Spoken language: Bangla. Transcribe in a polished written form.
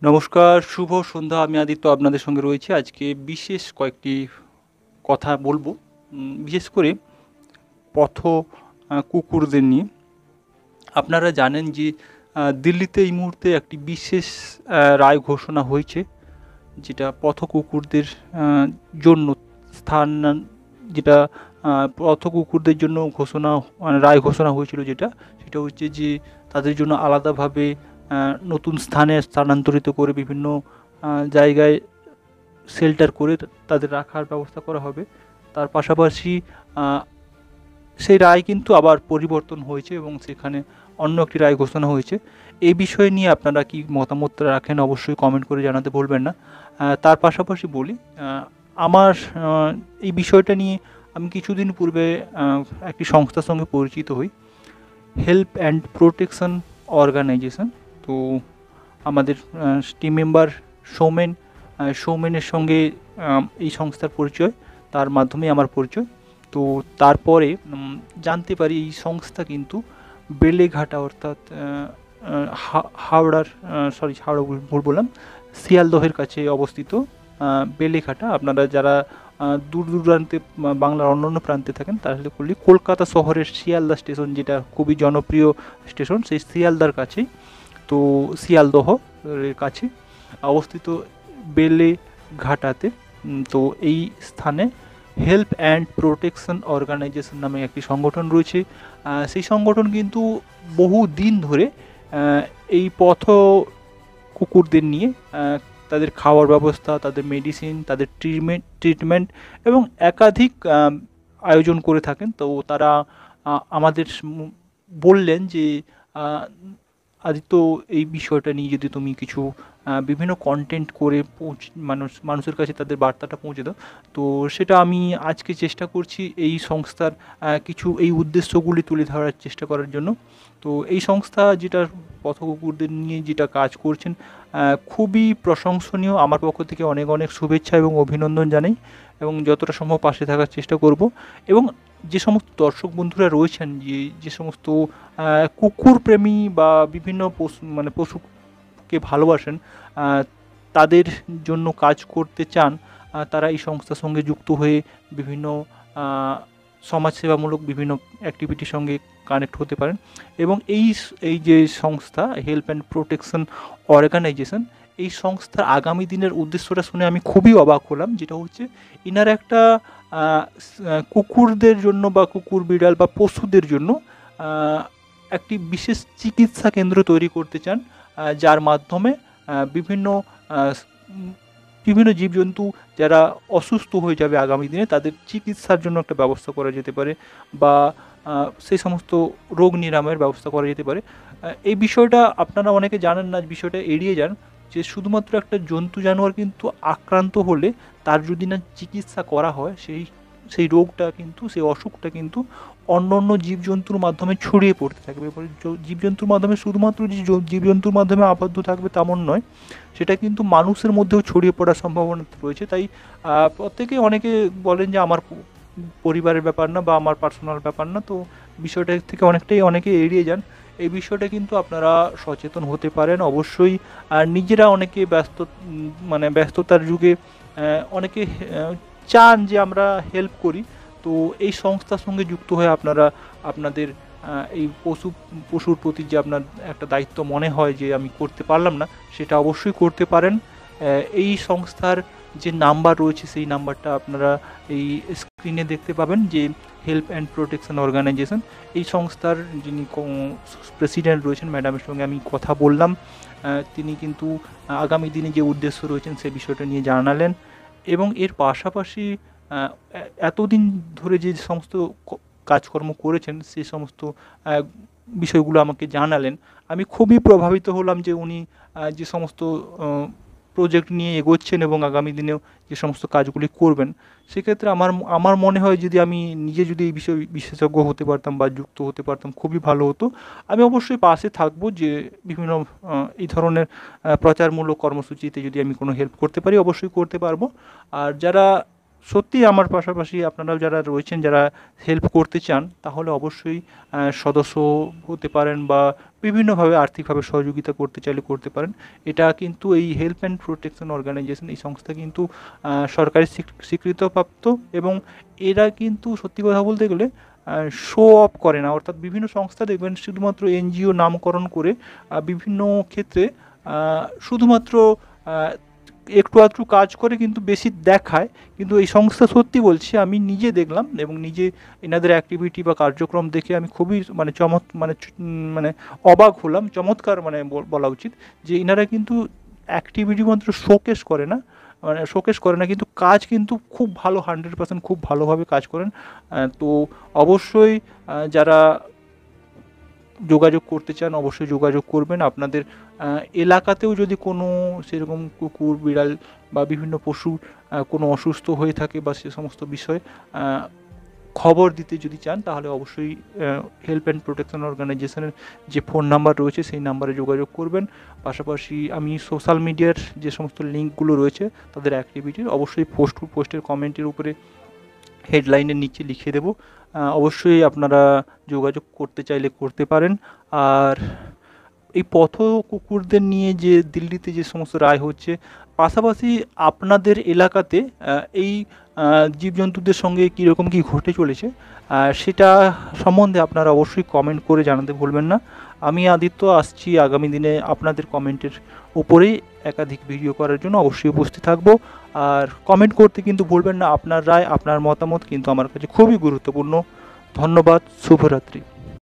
নমস্কার, শুভ সন্ধ্যা। আমি আদিত্য আপনাদের সঙ্গে রয়েছি। আজকে বিশেষ কয়েকটি কথা বলবো, বিশেষ করে পথ কুকুরদের নিয়ে। আপনারা জানেন যে দিল্লিতে এই মুহূর্তে একটি বিশেষ রায় ঘোষণা হয়েছে, যেটা পথ কুকুরদের জন্য স্থান, যেটা পথ কুকুরদের জন্য ঘোষণা মানে রায় ঘোষণা হয়েছিল, সেটা হচ্ছে যে তাদের জন্য আলাদাভাবে নতুন স্থানে স্থানান্তরিত করে বিভিন্ন জায়গায় শেল্টার করে তাদের রাখার ব্যবস্থা করা হবে। তার পাশাপাশি সেই রায় কিন্তু আবার পরিবর্তন হয়েছে এবং সেখানে অন্য একটি রায় ঘোষণা হয়েছে। এই বিষয় নিয়ে আপনারা কি মতামত রাখেন অবশ্যই কমেন্ট করে জানাতে ভুলবেন না। তার পাশাপাশি বলি, আমার এই বিষয়টা নিয়ে আমি কিছুদিন পূর্বে একটি সংস্থার সঙ্গে পরিচিত হই, হেল্প অ্যান্ড প্রোটেকশন অর্গানাইজেশন। তো আমাদের টিম মেম্বার সৌমেনের সঙ্গে এই সংস্থার পরিচয়, তার মাধ্যমেই আমার পরিচয়। তো তারপরে জানতে পারি এই সংস্থা কিন্তু বেলেঘাটা, অর্থাৎ হাওড়ার, হাওড়া ভুল বললাম, শিয়ালদহের কাছে অবস্থিত বেলেঘাটা। আপনারা যারা দূর দূরান্তে বাংলার অন্যান্য প্রান্তে থাকেন তাহলে করলে কলকাতা শহরের শিয়ালদা স্টেশন, যেটা খুবই জনপ্রিয় স্টেশন, সেই শিয়ালদার কাছেই, তো শিয়ালদহ এর কাছে অবস্থিত বেলেঘাটাতে। তো এই স্থানে হেল্প অ্যান্ড প্রোটেকশন অর্গানাইজেশন নামে একটি সংগঠন রয়েছে। সেই সংগঠন কিন্তু বহু দিন ধরে এই পথ কুকুরদের নিয়ে তাদের খাওয়ার ব্যবস্থা, তাদের মেডিসিন, তাদের ট্রিটমেন্ট এবং একাধিক আয়োজন করে থাকেন। তো তারা আমাদের বললেন যে আদিত্য, এই বিষয়টা নিয়ে যদি তুমি কিছু বিভিন্ন কন্টেন্ট করে মানুষের কাছে তাদের বার্তাটা পৌঁছে দাও। তো সেটা আমি আজকে চেষ্টা করছি এই সংস্থার কিছু এই উদ্দেশ্যগুলি তুলে ধরার চেষ্টা করার জন্য। তো এই সংস্থা যেটা পথ কুকুরদের নিয়ে যেটা কাজ করছেন, খুবই প্রশংসনীয়। আমার পক্ষ থেকে অনেক অনেক শুভেচ্ছা এবং অভিনন্দন জানাই, এবং যতটা সম্ভব পাশে থাকার চেষ্টা করব। এবং যে সমস্ত দর্শক বন্ধুরা রয়েছেন, যে সমস্ত কুকুর প্রেমী বা বিভিন্ন পশুকে ভালোবাসেন, তাদের জন্য কাজ করতে চান, তারা এই সংস্থার সঙ্গে যুক্ত হয়ে বিভিন্ন সমাজসেবামূলক বিভিন্ন অ্যাক্টিভিটির সঙ্গে কানেক্ট হতে পারেন। এবং এই যে সংস্থা হেল্প অ্যান্ড প্রোটেকশন অর্গানাইজেশন, এই সংস্থার আগামী দিনের উদ্দেশ্যটা শুনে আমি খুবই অবাক হলাম, যেটা হচ্ছে ইনারা একটা কুকুরদের জন্য বা কুকুর বিড়াল বা পশুদের জন্য একটি বিশেষ চিকিৎসা কেন্দ্র তৈরি করতে চান, যার মাধ্যমে বিভিন্ন বিভিন্ন জীবজন্তু যারা অসুস্থ হয়ে যাবে আগামী দিনে, তাদের চিকিৎসার জন্য একটা ব্যবস্থা করা যেতে পারে, বা সেই সমস্ত রোগ নিরাময়ের ব্যবস্থা করা যেতে পারে। এই বিষয়টা আপনারা অনেকে জানেন না, বিষয়টা এড়িয়ে যান, যে শুধুমাত্র একটা জন্তু জানোয়ার কিন্তু আক্রান্ত হলে তার যদি না চিকিৎসা করা হয়, সেই রোগটা কিন্তু, সেই অসুখটা কিন্তু অন্য অন্য জীবজন্তুর মাধ্যমে ছড়িয়ে পড়তে থাকবে। এবার জীবজন্তুর মাধ্যমে, শুধুমাত্র যে জীবজন্তুর মাধ্যমে আবদ্ধ থাকবে তেমন নয়, সেটা কিন্তু মানুষের মধ্যেও ছড়িয়ে পড়ার সম্ভাবনা রয়েছে। তাই অনেকে বলেন যে আমার পরিবারের ব্যাপার না বা আমার পার্সোনাল ব্যাপার না, তো বিষয়টা থেকে অনেকে এড়িয়ে যান। এই বিষয়টা কিন্তু আপনারা সচেতন হতে পারেন অবশ্যই। আর নিজেরা অনেকে ব্যস্ততার যুগে অনেকে চান যে আমরা হেল্প করি। তো এই সংস্থার সঙ্গে যুক্ত হয়ে আপনারা আপনাদের এই পশুর প্রতি যে আপনার একটা দায়িত্ব মনে হয় যে আমি করতে পারলাম না, সেটা অবশ্যই করতে পারেন। এই সংস্থার যে নাম্বার রয়েছে, সেই নাম্বারটা আপনারা এই স্ক্রিনে দেখতে পাবেন, যে হেল্প অ্যান্ড প্রোটেকশন অর্গানাইজেশন। এই সংস্থার যিনি প্রেসিডেন্ট রয়েছেন, ম্যাডামের সঙ্গে আমি কথা বললাম। তিনি কিন্তু আগামী দিনে যে উদ্দেশ্য রয়েছেন সে বিষয়টা নিয়ে জানালেন, এবং এর পাশাপাশি এতদিন ধরে যে সমস্ত কাজকর্ম করেছেন সেই সমস্ত বিষয়গুলো আমাকে জানালেন। আমি খুবই প্রভাবিত হলাম যে উনি যে সমস্ত প্রজেক্ট নিয়ে এগোচ্ছেন এবং আগামী দিনেও যে সমস্ত কাজগুলি করবেন, সেক্ষেত্রে আমার মনে হয় যদি আমি নিজে যদি এই বিষয়ে বিশেষজ্ঞ হতে পারতাম বা যুক্ত হতে পারতাম, খুবই ভালো হতো। আমি অবশ্যই পাশে থাকবো, যে বিভিন্ন এই ধরনের প্রচারমূলক কর্মসূচিতে যদি আমি কোনো হেল্প করতে পারি অবশ্যই করতে পারবো। আর যারা সত্যি আমার পাশাপাশি আপনারা যারা রয়েছেন, যারা হেল্প করতে চান, তাহলে অবশ্যই সদস্য হতে পারেন বা বিভিন্নভাবে আর্থিকভাবে সহযোগিতা করতে চাইলে করতে পারেন। এটা কিন্তু এই হেল্প অ্যান্ড প্রোটেকশন অর্গানাইজেশন, এই সংস্থা কিন্তু সরকারি স্বীকৃতপ্রাপ্ত, এবং এরা কিন্তু সত্যি কথা বলতে গেলে শো অফ করে না। অর্থাৎ বিভিন্ন সংস্থা দেখবেন শুধুমাত্র এনজিও নামকরণ করে বিভিন্ন ক্ষেত্রে শুধুমাত্র একটু আধটু কাজ করে কিন্তু বেশি দেখায়। কিন্তু এই সংস্থা সত্যি বলছি, আমি নিজে দেখলাম এবং নিজে এনাদের অ্যাক্টিভিটি বা কার্যক্রম দেখে আমি খুবই মানে মানে অবাক হলাম, চমৎকার মানে বলা উচিত, যে এনারা কিন্তু অ্যাক্টিভিটি মাত্র শোকেস করে না, মানে শোকেস করে না, কিন্তু কাজ কিন্তু খুব ভালো, 100% খুব ভালোভাবে কাজ করেন। তো অবশ্যই যারা যোগাযোগ করতে চান অবশ্যই যোগাযোগ করবেন। আপনাদের এলাকাতেও যদি কোনো সেরকম কুকুর, বিড়াল বা বিভিন্ন পশু কোনো অসুস্থ হয়ে থাকে বা সে সমস্ত বিষয়ে খবর দিতে যদি চান, তাহলে অবশ্যই হেল্প অ্যান্ড প্রোটেকশন অর্গানাইজেশনের যে ফোন নাম্বার রয়েছে সেই নাম্বারে যোগাযোগ করবেন। পাশাপাশি আমি সোশ্যাল মিডিয়ার যে সমস্ত লিঙ্কগুলো রয়েছে তাদের অ্যাক্টিভিটির অবশ্যই পোস্টের কমেন্টের উপরে হেডলাইনের নিচে লিখে দেব। অবশ্যই আপনারা যোগাযোগ করতে চাইলে করতে পারেন। আর এই পথ কুকুরদের নিয়ে যে দিল্লিতে যে সমস্ত রায় হচ্ছে, পাশাপাশি আপনাদের এলাকাতে এই জীবজন্তুদের সঙ্গে কীরকম কী ঘটে চলেছে সেটা সম্বন্ধে আপনারা অবশ্যই কমেন্ট করে জানাতে ভুলবেন না। আমি আদিত্য আসছি আগামী দিনে আপনাদের কমেন্টের উপরেই একাধিক ভিডিও করার জন্য অবশ্যই উপস্থিত থাকব। আর কমেন্ট করতে কিন্তু ভুলবেন না, আপনার রায়, আপনার মতামত কিন্তু আমার কাছে খুবই গুরুত্বপূর্ণ। ধন্যবাদ, শুভরাত্রি।